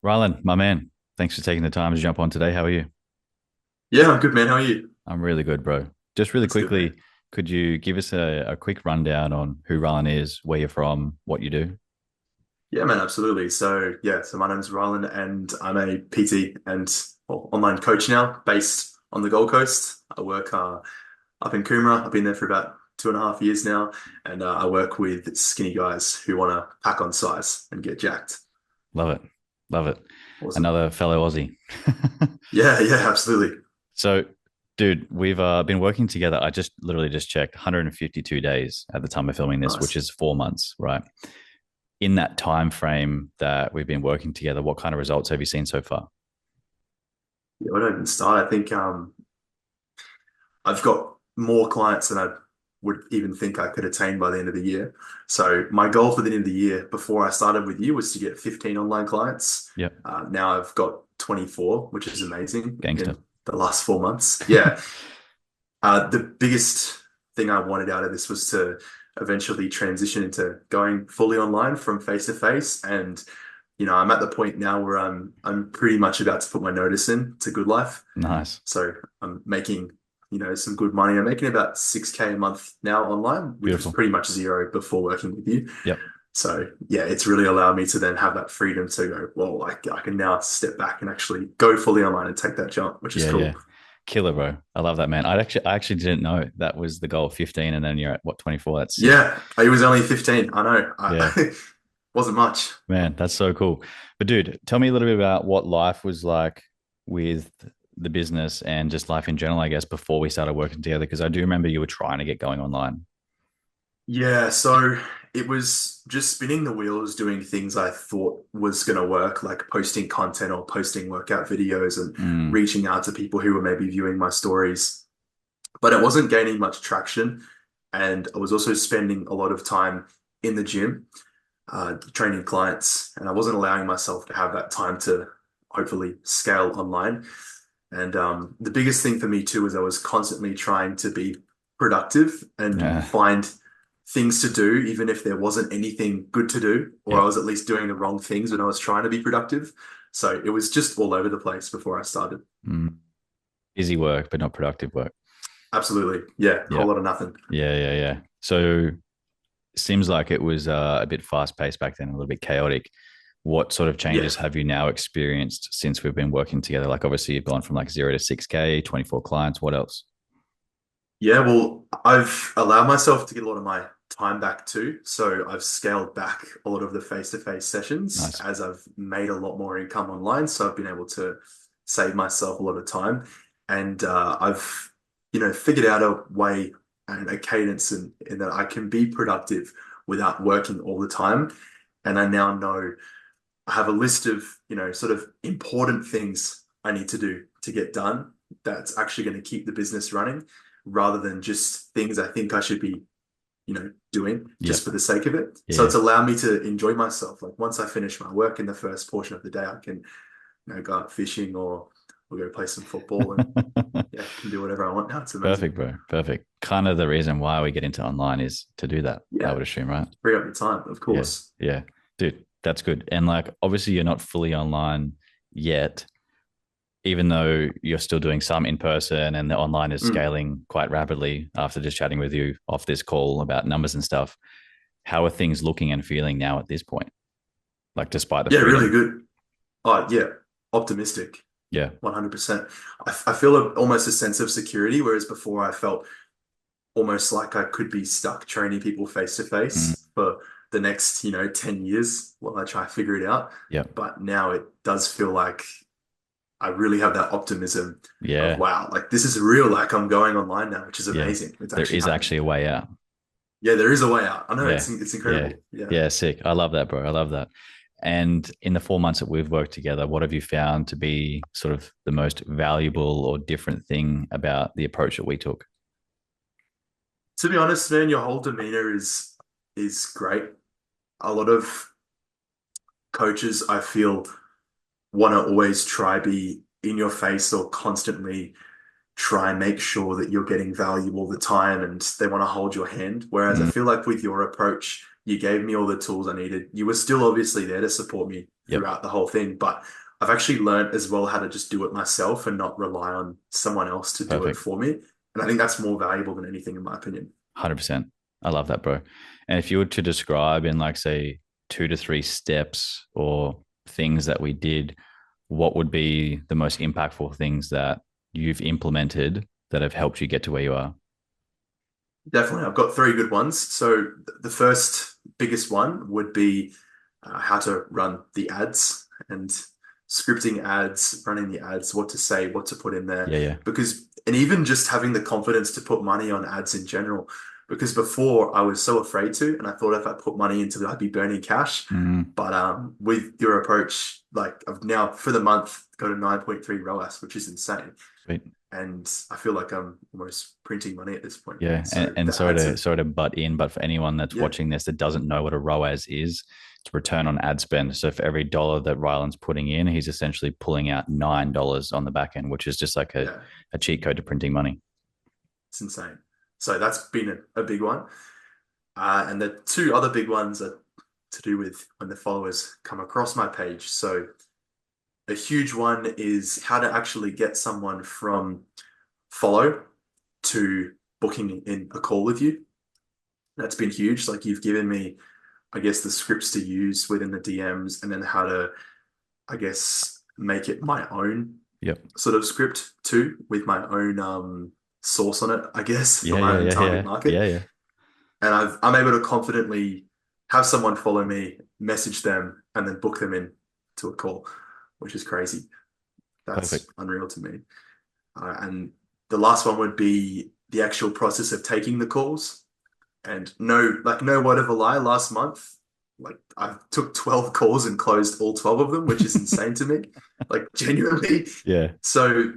Rylan, my man, thanks for taking the time to jump on today. How are you? Yeah, I'm good, man. How are you? I'm really good, bro. Just really That's good, man. quickly, could you give us a quick rundown on who Rylan is, where you're from, what you do? Yeah, man, absolutely. So my name's Rylan and I'm a PT and online coach now based on the Gold Coast. I work up in Coomera. I've been there for about 2.5 years now, and I work with skinny guys who want to pack on size and get jacked. Love it. Love it. Awesome. Another fellow Aussie. Yeah, yeah, absolutely. So, dude, we've been working together. I just literally just checked 152 days at the time of filming this, which Nice. is 4 months, right? In that time frame that we've been working together, what kind of results have you seen so far? Yeah, I don't even start. I think I've got more clients than I would even think I could attain by the end of the year. So my goal for the end of the year before I started with you was to get 15 online clients. Yep. Now I've got 24, which is amazing Gangster. in the last 4 months. Yeah. The biggest thing I wanted out of this was to eventually transition into going fully online from face to face. And, I'm at the point now where I'm pretty much about to put my notice in to Good Life. Nice. So I'm making, some good money. I'm making about 6K a month now online, which was Beautiful. pretty much zero before working with you. Yep. So yeah, it's really allowed me to then have that freedom to go, well, I can now step back and actually go fully online and take that jump, which is Yeah, yeah. cool. Killer, bro. I love that, man. I actually didn't know that was the goal, 15, and then you're at what, 24? That's sick. Yeah, I was only 15. I know. Yeah, I wasn't much. man, that's so cool. But dude, tell me a little bit about what life was like with the business and just life in general, I guess, before we started working together. Because I do remember you were trying to get going online. Yeah, so it was just spinning the wheels, doing things I thought was going to work, like posting content or posting workout videos and Mm, reaching out to people who were maybe viewing my stories. But it wasn't gaining much traction. And I was also spending a lot of time in the gym, training clients, and I wasn't allowing myself to have that time to hopefully scale online. And the biggest thing for me too is I was constantly trying to be productive and yeah, find things to do, even if there wasn't anything good to do, or I yeah. was at least doing the wrong things when I was trying to be productive. So it was just all over the place before I started. Mm. Busy work, but not productive work. Absolutely. Yeah. Yeah, Whole lot of nothing. yeah, yeah, yeah. So seems like it was a bit fast paced back then, a little bit chaotic. What sort of Yeah. changes have you now experienced since we've been working together? Like, obviously, you've gone from like 0 to 6K, 24 clients. What else? Yeah. Well, I've allowed myself to get a lot of my time back too. So I've scaled back a lot of the face-to-face sessions Nice. as I've made a lot more income online. So I've been able to save myself a lot of time. And I've, figured out a way and a cadence in that I can be productive without working all the time. And I now know I have a list of, sort of important things I need to do to get done that's actually going to keep the business running rather than just things I think I should be, doing just Yep. for the sake of it. Yeah. So Yeah. it's allowed me to enjoy myself. Like once I finish my work in the first portion of the day, I can, go out fishing or go play some football and yeah, can do whatever I want now. It's amazing. Perfect, bro. Perfect. Kind of the reason why we get into online is to do that, I Yeah, would assume, right? free up your time, of Yeah. course. Yeah. Dude, that's good. And like, obviously, you're not fully online yet, even though you're still doing some in person and the online is Mm. scaling quite rapidly after just chatting with you off this call about numbers and stuff. How are things looking and feeling now at this point? Like, despite the Yeah, really freedom? good. Oh, yeah, optimistic. Yeah. 100%. I feel almost a sense of security, whereas before I felt almost like I could be stuck training people face to Mm, face for the next, 10 years while I try to figure it out. yeah. But now it does feel like I really have that optimism of, Yeah. wow, like this is real. Like I'm going online now, which is Yeah. amazing. It's There actually is happening. actually a way out. Yeah, there is a way out. I know Yeah. it's Yeah. incredible. Yeah. Yeah. Sick. I love that, bro. I love that. And in the 4 months that we've worked together, what have you found to be sort of the most valuable or different thing about the approach that we took? To be honest, man, your whole demeanor is great. A lot of coaches, I feel, want to always try be in your face or constantly try and make sure that you're getting value all the time and they want to hold your hand. Whereas I Mm, feel like with your approach, You gave me all the tools I needed. You were still obviously there to support me Yep. throughout the whole thing, but I've actually learned as well how to just do it myself and not rely on someone else to do it Perfect. for me. And I think that's more valuable than anything, in my opinion. 100%. I love that, bro. And if you were to describe in like, say, 2 to 3 steps or things that we did, what would be the most impactful things that you've implemented that have helped you get to where you are? Definitely. I've got three good ones. So the first biggest one would be how to run the ads and scripting ads, running the ads, what to say, what to put in there. Yeah, yeah. Because, and even just having the confidence to put money on ads in general. Because before I was so afraid to, and I thought if I put money into it, I'd be burning cash. Mm, But with your approach, like I've now for the month got a 9.3 ROAS, which is insane. sweet. And I feel like I'm almost printing money at this point, man. Yeah. And, So and the sorry ads to are, sorry to butt in, but for anyone that's yeah, watching this that doesn't know what a ROAS is, it's return on ad spend. So for every dollar that Rylan's putting in, he's essentially pulling out $9 on the back end, which is just like yeah, a cheat code to printing money. it's insane. So that's been a big one. And the two other big ones are to do with when the followers come across my page. So a huge one is how to actually get someone from follow to booking in a call with you. That's been huge. Like you've given me, I guess, the scripts to use within the DMs and then how to, I guess, make it my own Yep. sort of script too, with my own source on it, I guess, for Yeah, my yeah, own yeah, target yeah. market. Yeah, yeah. And I'm able to confidently have someone follow me, message them, and then book them in to a call, which is crazy. That's Perfect. unreal to me. And the last one would be the actual process of taking the calls. And no, like no word of a lie, last month, like I took 12 calls and closed all 12 of them, which is insane to me. Like genuinely. Yeah. So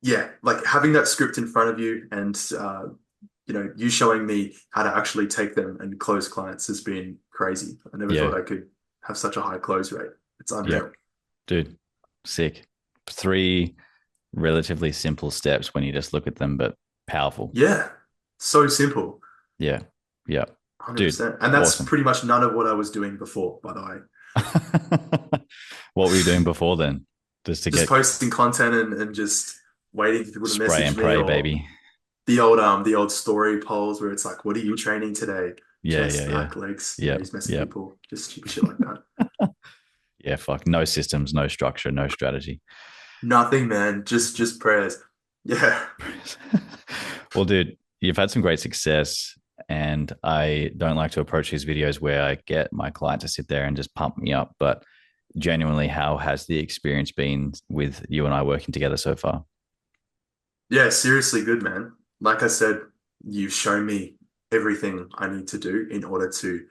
yeah, like having that script in front of you and you showing me how to actually take them and close clients has been crazy. I never Yeah. thought I could have such a high close rate. It's Yep. unreal. Dude, sick. Three relatively simple steps when you just look at them, but powerful. Yeah, so simple. Yeah. Yeah. Dude, 100%. And that's awesome. pretty much none of what I was doing before, by the way. What were you doing before then? Just to Just get posting content and just waiting for people to spray message and me pray, or baby. the old story polls where it's like, what are you training today? Yeah, yeah, Chest, yeah. back, legs, Yep. he's messing Yep. people, just stupid shit like that. Yeah, fuck. No systems, no structure, no strategy. Nothing, man. Just prayers. Yeah. Well, dude, you've had some great success. And I don't like to approach these videos where I get my client to sit there and just pump me up. But genuinely, how has the experience been with you and I working together so far? Yeah, seriously good, man. Like I said, you've shown me everything I need to do in order to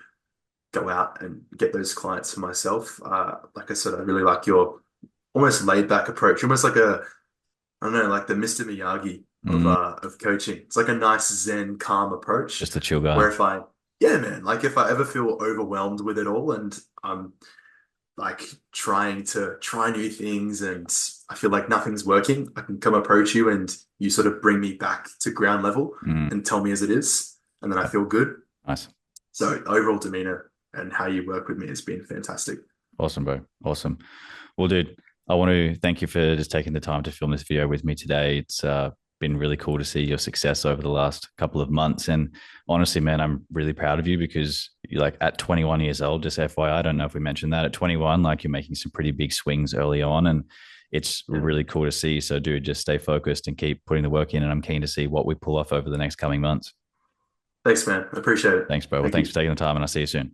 go out and get those clients for myself. Like I said, I really like your almost laid back approach, almost like I don't know, like the Mr. Miyagi Mm, of coaching. It's like a nice Zen, calm approach just a chill guy. where yeah, man, like if I ever feel overwhelmed with it all and I'm like trying to try new things and I feel like nothing's working, I can come approach you and you sort of bring me back to ground level Mm, and tell me as it is. And then I feel good. nice. So overall demeanor and how you work with me has been fantastic. Awesome, bro. Awesome. Well, dude, I want to thank you for just taking the time to film this video with me today. It's been really cool to see your success over the last couple of months. And honestly, man, I'm really proud of you because you're like at 21 years old, just FYI, I don't know if we mentioned that at 21, like you're making some pretty big swings early on. And it's Yeah. really cool to see. So, dude, just stay focused and keep putting the work in. And I'm keen to see what we pull off over the next coming months. Thanks, man. I appreciate it. Thanks, bro. Well, Thank thanks for you. taking the time and I'll see you soon.